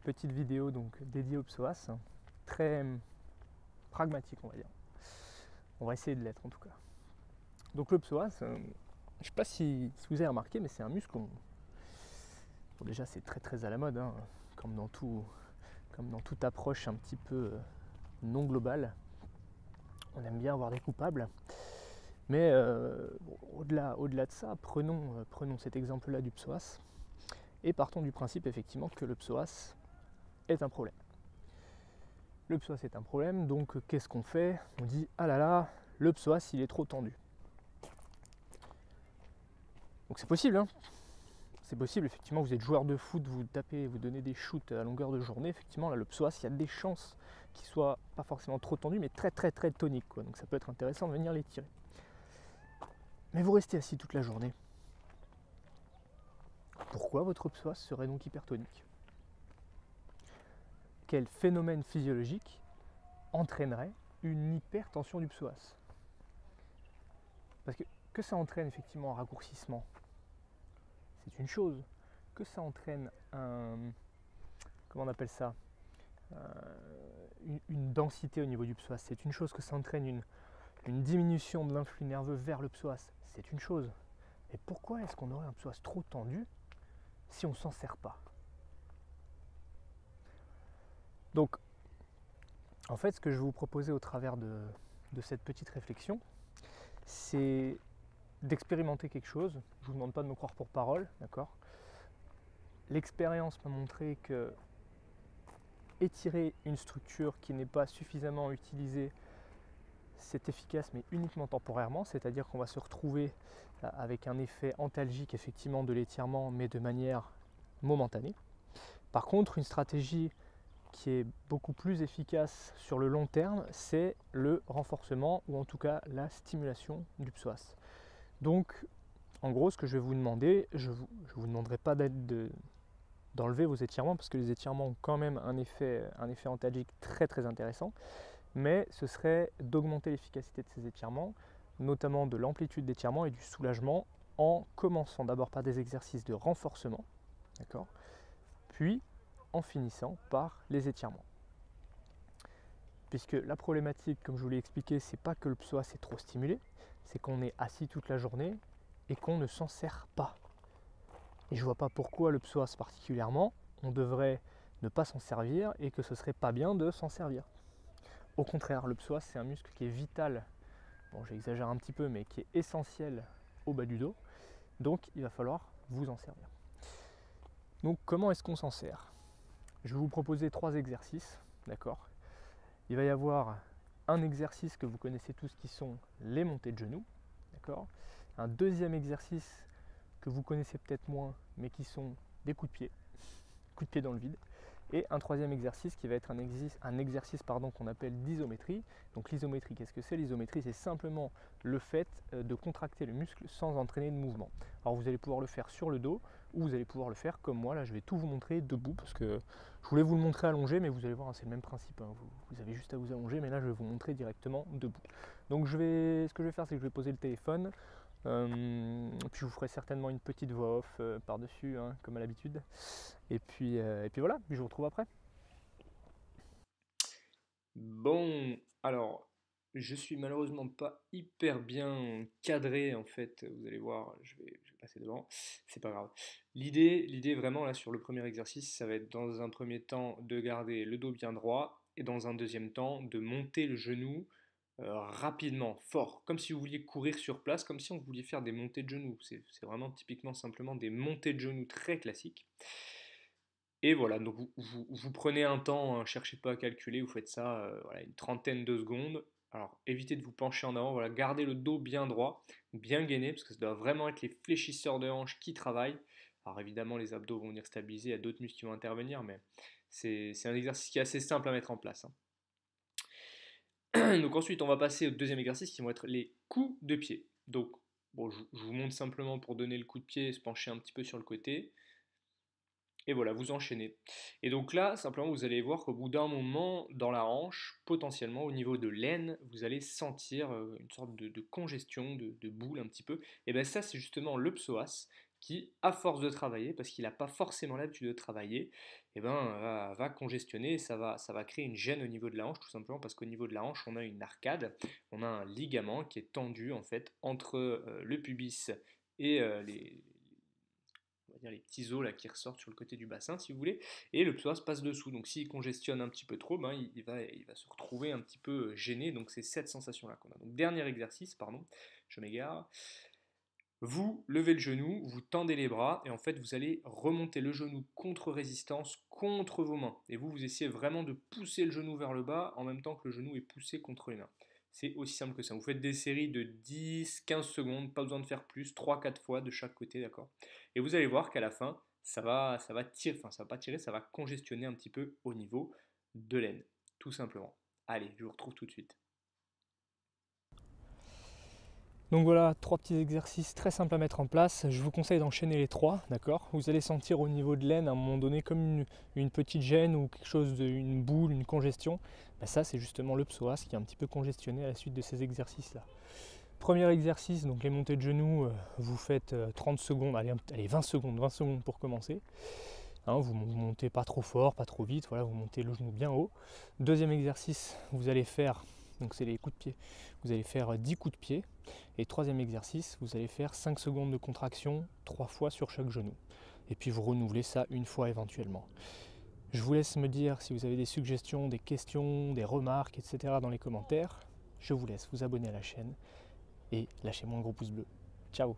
petite vidéo donc dédiée au psoas, très pragmatique on va dire. On va essayer de l'être en tout cas. Donc le psoas, je ne sais pas si vous avez remarqué, mais c'est un muscle. Bon, déjà c'est très à la mode, hein, comme dans toute approche un petit peu non globale. On aime bien avoir des coupables. Mais au-delà de ça, prenons cet exemple-là du psoas et partons du principe effectivement que le psoas est un problème. Le psoas est un problème, donc qu'est-ce qu'on fait? On dit ah là là, le psoas il est trop tendu. Donc c'est possible, hein. C'est possible, effectivement, vous êtes joueur de foot, vous tapez, vous donnez des shoots à longueur de journée, effectivement là le psoas, il y a des chances qu'il soit pas forcément trop tendu, mais très tonique, quoi. Donc ça peut être intéressant de venir les tirer. Mais vous restez assis toute la journée. Pourquoi votre psoas serait donc hypertonique? Quel phénomène physiologique entraînerait une hypertension du psoas? Parce que ça entraîne effectivement un raccourcissement, c'est une chose. Que ça entraîne comment on appelle ça, une densité au niveau du psoas, c'est une chose. Que ça entraîne une diminution de l'influx nerveux vers le psoas, c'est une chose. Mais pourquoi est-ce qu'on aurait un psoas trop tendu si on ne s'en sert pas? Donc, en fait, ce que je vais vous proposer au travers de cette petite réflexion, c'est d'expérimenter quelque chose. Je ne vous demande pas de me croire pour parole, d'accord? L'expérience m'a montré que étirer une structure qui n'est pas suffisamment utilisée, c'est efficace, mais uniquement temporairement, c'est-à-dire qu'on va se retrouver avec un effet antalgique effectivement de l'étirement, mais de manière momentanée. Par contre, une stratégie qui est beaucoup plus efficace sur le long terme, c'est le renforcement ou en tout cas la stimulation du psoas. Donc, en gros, ce que je vais vous demander, je ne vous demanderai pas d'enlever vos étirements parce que les étirements ont quand même un effet antalgique très intéressant, mais ce serait d'augmenter l'efficacité de ces étirements, notamment de l'amplitude d'étirement et du soulagement, en commençant d'abord par des exercices de renforcement, d'accord, puis en finissant par les étirements. Puisque la problématique, comme je vous l'ai expliqué, c'est pas que le psoas est trop stimulé, c'est qu'on est assis toute la journée et qu'on ne s'en sert pas. Et je vois pas pourquoi le psoas particulièrement, on devrait ne pas s'en servir et que ce serait pas bien de s'en servir. Au contraire, le psoas c'est un muscle qui est vital, bon j'exagère un petit peu, mais qui est essentiel au bas du dos, donc il va falloir vous en servir. Donc comment est-ce qu'on s'en sert? Je vais vous proposer 3 exercices, d'accord? Il va y avoir un exercice que vous connaissez tous qui sont les montées de genoux, d'accord? Un deuxième exercice que vous connaissez peut-être moins, mais qui sont des coups de pied dans le vide. Et un troisième exercice qui va être un exercice qu'on appelle d'isométrie. Donc l'isométrie, qu'est-ce que c'est? L'isométrie, c'est simplement le fait de contracter le muscle sans entraîner de mouvement. Alors vous allez pouvoir le faire sur le dos ou vous allez pouvoir le faire comme moi. Là, je vais tout vous montrer debout parce que je voulais vous le montrer allongé, mais vous allez voir, c'est le même principe, hein. Vous avez juste à vous allonger, mais là, je vais vous montrer directement debout. Donc ce que je vais faire, c'est que je vais poser le téléphone. Puis je vous ferai certainement une petite voix off par-dessus, hein, comme à l'habitude. Et puis voilà, je vous retrouve après. Bon, alors, je suis malheureusement pas hyper bien cadré en fait. Vous allez voir, je vais passer devant. C'est pas grave. L'idée vraiment là sur le premier exercice, ça va être dans un premier temps de garder le dos bien droit et dans un deuxième temps de monter le genou rapidement, fort, comme si vous vouliez courir sur place, comme si on vouliez faire des montées de genoux. C'est vraiment typiquement simplement des montées de genoux très classiques. Et voilà, donc vous prenez un temps, hein, cherchez pas à calculer, vous faites ça voilà, une trentaine de secondes. Alors évitez de vous pencher en avant, voilà, gardez le dos bien droit, bien gainé, parce que ça doit vraiment être les fléchisseurs de hanches qui travaillent. Alors évidemment, les abdos vont venir stabiliser, il y a d'autres muscles qui vont intervenir, mais c'est un exercice qui est assez simple à mettre en place, hein. Donc ensuite, on va passer au deuxième exercice qui vont être les coups de pied. Donc, bon, je vous montre simplement pour donner le coup de pied, se pencher un petit peu sur le côté. Et voilà, vous enchaînez. Et donc là, simplement, vous allez voir qu'au bout d'un moment, dans la hanche, potentiellement au niveau de l'aine, vous allez sentir une sorte de congestion, de boule un petit peu. Et bien ça, c'est justement le psoas qui, à force de travailler, parce qu'il n'a pas forcément l'habitude de travailler, eh ben, va congestionner, ça va créer une gêne au niveau de la hanche, tout simplement parce qu'au niveau de la hanche, on a une arcade, on a un ligament qui est tendu en fait entre le pubis et on va dire les petits os là qui ressortent sur le côté du bassin, si vous voulez, et le psoas passe dessous. Donc s'il congestionne un petit peu trop, ben, il va se retrouver un petit peu gêné. Donc c'est cette sensation-là qu'on a. Donc dernier exercice, pardon, je m'égare. Vous levez le genou, vous tendez les bras et en fait vous allez remonter le genou contre résistance, contre vos mains. Et vous essayez vraiment de pousser le genou vers le bas en même temps que le genou est poussé contre les mains. C'est aussi simple que ça. Vous faites des séries de 10-15 secondes, pas besoin de faire plus, 3-4 fois de chaque côté, d'accord. Et vous allez voir qu'à la fin, ça va tirer, enfin ça va pas tirer, ça va congestionner un petit peu au niveau de l'aine, tout simplement. Allez, je vous retrouve tout de suite. Donc voilà, 3 petits exercices très simples à mettre en place. Je vous conseille d'enchaîner les 3, d'accord. Vous allez sentir au niveau de l'aine à un moment donné comme une petite gêne ou quelque chose, une boule, une congestion. Ben ça, c'est justement le psoas qui est un petit peu congestionné à la suite de ces exercices-là. Premier exercice, donc les montées de genoux, vous faites 30 secondes, allez 20 secondes pour commencer. Hein, vous montez pas trop fort, pas trop vite, voilà, vous montez le genou bien haut. Deuxième exercice, vous allez faire, donc c'est les coups de pied, vous allez faire 10 coups de pied. Et troisième exercice, vous allez faire 5 secondes de contraction 3 fois sur chaque genou. Et puis vous renouvelez ça une fois éventuellement. Je vous laisse me dire si vous avez des suggestions, des questions, des remarques, etc. dans les commentaires. Je vous laisse vous abonner à la chaîne et lâchez-moi un gros pouce bleu. Ciao!